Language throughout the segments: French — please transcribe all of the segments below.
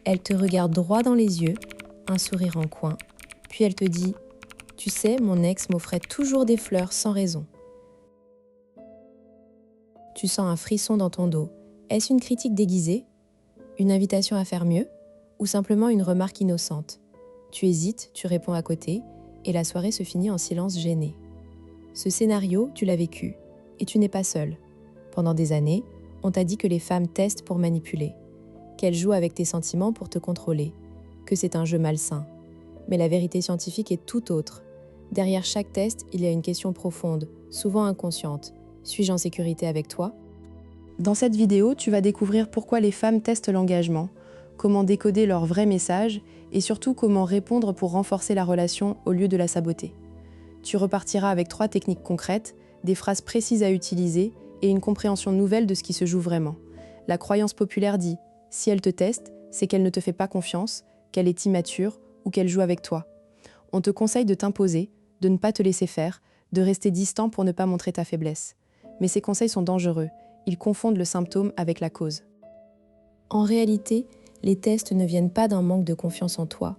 Elle te regarde droit dans les yeux, un sourire en coin, puis elle te dit « Tu sais, mon ex m'offrait toujours des fleurs sans raison. » Tu sens un frisson dans ton dos. Est-ce une critique déguisée? Une invitation à faire mieux? Ou simplement une remarque innocente? Tu hésites, tu réponds à côté, et la soirée se finit en silence gêné. Ce scénario, tu l'as vécu, et tu n'es pas seul. Pendant des années, on t'a dit que les femmes testent pour manipuler, qu'elles jouent avec tes sentiments pour te contrôler, que c'est un jeu malsain. Mais la vérité scientifique est tout autre. Derrière chaque test, il y a une question profonde, souvent inconsciente. Suis-je en sécurité avec toi? Dans cette vidéo, tu vas découvrir pourquoi les femmes testent l'engagement, comment décoder leur vrai message et surtout comment répondre pour renforcer la relation au lieu de la saboter. Tu repartiras avec 3 techniques concrètes, des phrases précises à utiliser et une compréhension nouvelle de ce qui se joue vraiment. La croyance populaire dit « si elle te teste, c'est qu'elle ne te fait pas confiance, qu'elle est immature ou qu'elle joue avec toi ». On te conseille de t'imposer, de ne pas te laisser faire, de rester distant pour ne pas montrer ta faiblesse. Mais ces conseils sont dangereux, ils confondent le symptôme avec la cause. En réalité, les tests ne viennent pas d'un manque de confiance en toi,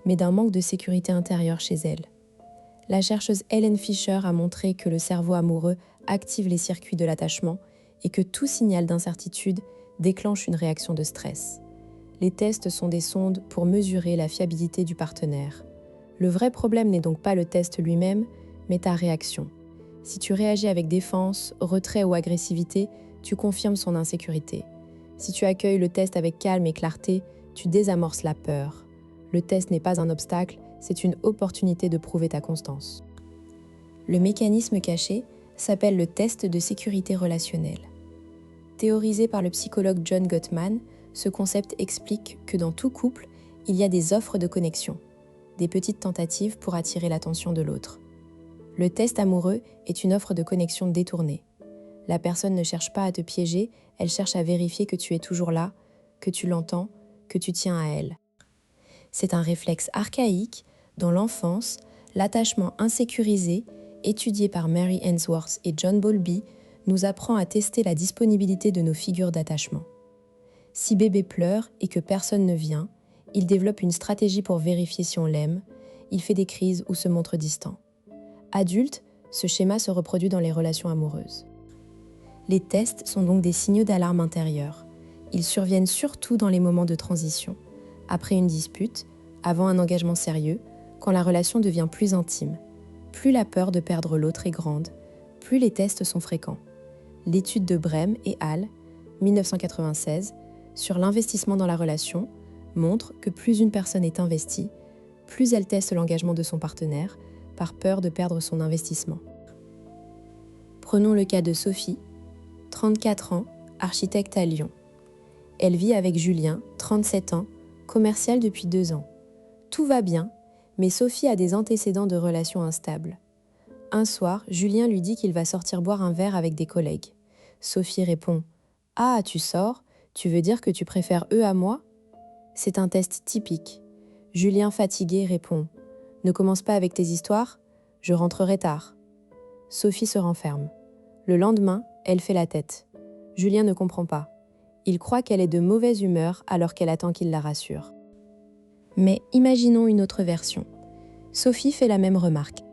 mais d'un manque de sécurité intérieure chez elle. La chercheuse Helen Fisher a montré que le cerveau amoureux active les circuits de l'attachement et que tout signal d'incertitude déclenche une réaction de stress. Les tests sont des sondes pour mesurer la fiabilité du partenaire. Le vrai problème n'est donc pas le test lui-même, mais ta réaction. Si tu réagis avec défense, retrait ou agressivité, tu confirmes son insécurité. Si tu accueilles le test avec calme et clarté, tu désamorces la peur. Le test n'est pas un obstacle, c'est une opportunité de prouver ta constance. Le mécanisme caché s'appelle le test de sécurité relationnelle. Théorisé par le psychologue John Gottman, ce concept explique que dans tout couple, il y a des offres de connexion, des petites tentatives pour attirer l'attention de l'autre. Le test amoureux est une offre de connexion détournée. La personne ne cherche pas à te piéger, elle cherche à vérifier que tu es toujours là, que tu l'entends, que tu tiens à elle. C'est un réflexe archaïque. Dans l'enfance, l'attachement insécurisé, étudié par Mary Ainsworth et John Bowlby, nous apprend à tester la disponibilité de nos figures d'attachement. Si bébé pleure et que personne ne vient, il développe une stratégie pour vérifier si on l'aime, il fait des crises ou se montre distant. Adulte, ce schéma se reproduit dans les relations amoureuses. Les tests sont donc des signaux d'alarme intérieure. Ils surviennent surtout dans les moments de transition, après une dispute, avant un engagement sérieux, quand la relation devient plus intime. Plus la peur de perdre l'autre est grande, plus les tests sont fréquents. L'étude de Brehm et al., 1996, sur l'investissement dans la relation, montre que plus une personne est investie, plus elle teste l'engagement de son partenaire, par peur de perdre son investissement. Prenons le cas de Sophie, 34 ans, architecte à Lyon. Elle vit avec Julien, 37 ans, commercial depuis 2 ans. Tout va bien, mais Sophie a des antécédents de relations instables. Un soir, Julien lui dit qu'il va sortir boire un verre avec des collègues. Sophie répond « Ah, tu sors? Tu veux dire que tu préfères eux à moi ?» C'est un test typique. Julien, fatigué, répond « Ne commence pas avec tes histoires, je rentrerai tard. » Sophie se renferme. Le lendemain, elle fait la tête. Julien ne comprend pas. Il croit qu'elle est de mauvaise humeur alors qu'elle attend qu'il la rassure. Mais imaginons une autre version. Sophie fait la même remarque.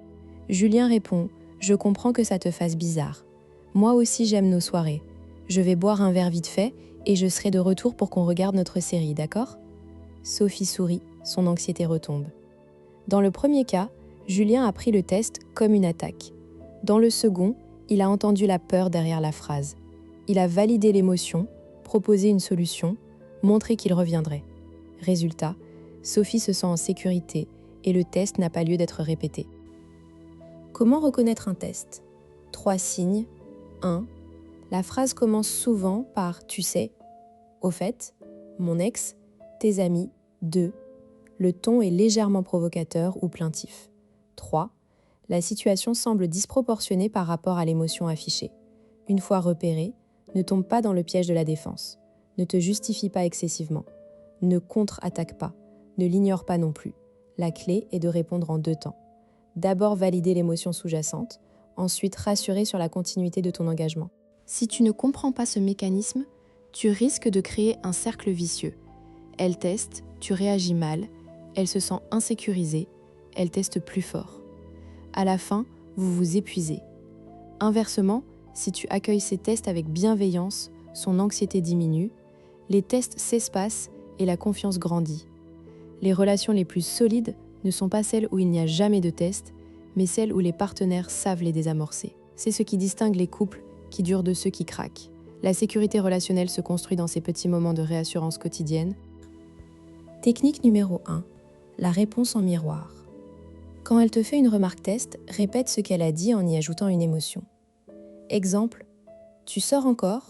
Julien répond « Je comprends que ça te fasse bizarre. Moi aussi j'aime nos soirées. Je vais boire un verre vite fait et je serai de retour pour qu'on regarde notre série, d'accord ?» Sophie sourit, son anxiété retombe. Dans le premier cas, Julien a pris le test comme une attaque. Dans le second, il a entendu la peur derrière la phrase. Il a validé l'émotion, proposé une solution, montré qu'il reviendrait. Résultat, Sophie se sent en sécurité et le test n'a pas lieu d'être répété. Comment reconnaître un test? 3 signes. 1. La phrase commence souvent par « tu sais »,« au fait »,« mon ex »,« tes amis ». 2. Le ton est légèrement provocateur ou plaintif. 3. La situation semble disproportionnée par rapport à l'émotion affichée. Une fois repérée, ne tombe pas dans le piège de la défense. Ne te justifie pas excessivement. Ne contre-attaque pas. Ne l'ignore pas non plus. La clé est de répondre en 2 temps. D'abord valider l'émotion sous-jacente, ensuite rassurer sur la continuité de ton engagement. Si tu ne comprends pas ce mécanisme, tu risques de créer un cercle vicieux. Elle teste, tu réagis mal, elle se sent insécurisée, elle teste plus fort. À la fin, vous vous épuisez. Inversement, si tu accueilles ces tests avec bienveillance, son anxiété diminue, les tests s'espacent et la confiance grandit. Les relations les plus solides ne sont pas celles où il n'y a jamais de test, mais celles où les partenaires savent les désamorcer. C'est ce qui distingue les couples qui durent de ceux qui craquent. La sécurité relationnelle se construit dans ces petits moments de réassurance quotidienne. Technique numéro 1. La réponse en miroir. Quand elle te fait une remarque test, répète ce qu'elle a dit en y ajoutant une émotion. Exemple, tu sors encore ?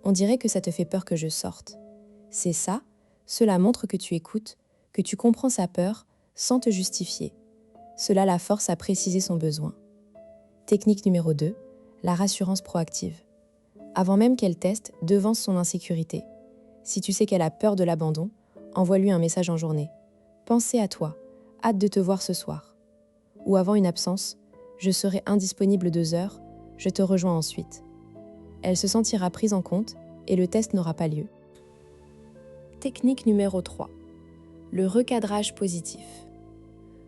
On dirait que ça te fait peur que je sorte. C'est ça, cela montre que tu écoutes, que tu comprends sa peur sans te justifier. Cela la force à préciser son besoin. Technique numéro 2, la rassurance proactive. Avant même qu'elle teste, devance son insécurité. Si tu sais qu'elle a peur de l'abandon, envoie-lui un message en journée. Pensez à toi, hâte de te voir ce soir. Ou avant une absence, je serai indisponible 2 heures, je te rejoins ensuite. Elle se sentira prise en compte et le test n'aura pas lieu. Technique numéro 3. Le recadrage positif.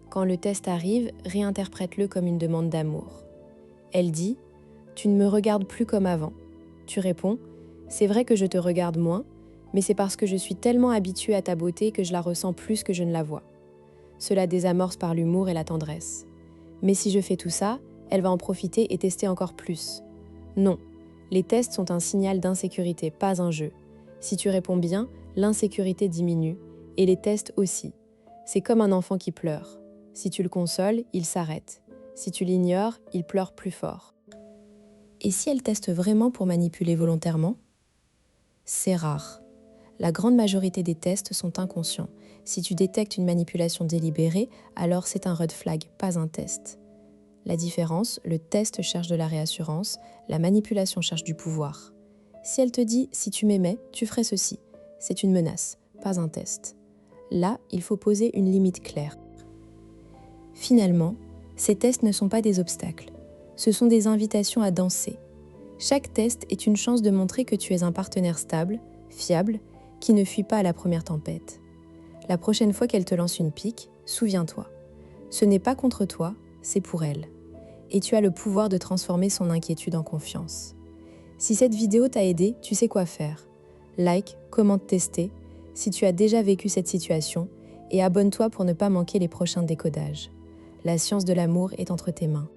Quand le test arrive, réinterprète-le comme une demande d'amour. Elle dit « Tu ne me regardes plus comme avant ». Tu réponds « C'est vrai que je te regarde moins, mais c'est parce que je suis tellement habituée à ta beauté que je la ressens plus que je ne la vois. » Cela désamorce par l'humour et la tendresse. Mais si je fais tout ça, elle va en profiter et tester encore plus. Non, les tests sont un signal d'insécurité, pas un jeu. Si tu réponds bien, l'insécurité diminue, et les tests aussi. C'est comme un enfant qui pleure. Si tu le consoles, il s'arrête. Si tu l'ignores, il pleure plus fort. Et si elle teste vraiment pour manipuler volontairement ? C'est rare. La grande majorité des tests sont inconscients. Si tu détectes une manipulation délibérée, alors c'est un red flag, pas un test. La différence, le test cherche de la réassurance, la manipulation cherche du pouvoir. Si elle te dit « si tu m'aimais, tu ferais ceci », c'est une menace, pas un test. Là, il faut poser une limite claire. Finalement, ces tests ne sont pas des obstacles. Ce sont des invitations à danser. Chaque test est une chance de montrer que tu es un partenaire stable, fiable, qui ne fuit pas à la première tempête. La prochaine fois qu'elle te lance une pique, souviens-toi. Ce n'est pas contre toi, c'est pour elle. Et tu as le pouvoir de transformer son inquiétude en confiance. Si cette vidéo t'a aidé, tu sais quoi faire. Like, commente, tester, si tu as déjà vécu cette situation, et abonne-toi pour ne pas manquer les prochains décodages. La science de l'amour est entre tes mains.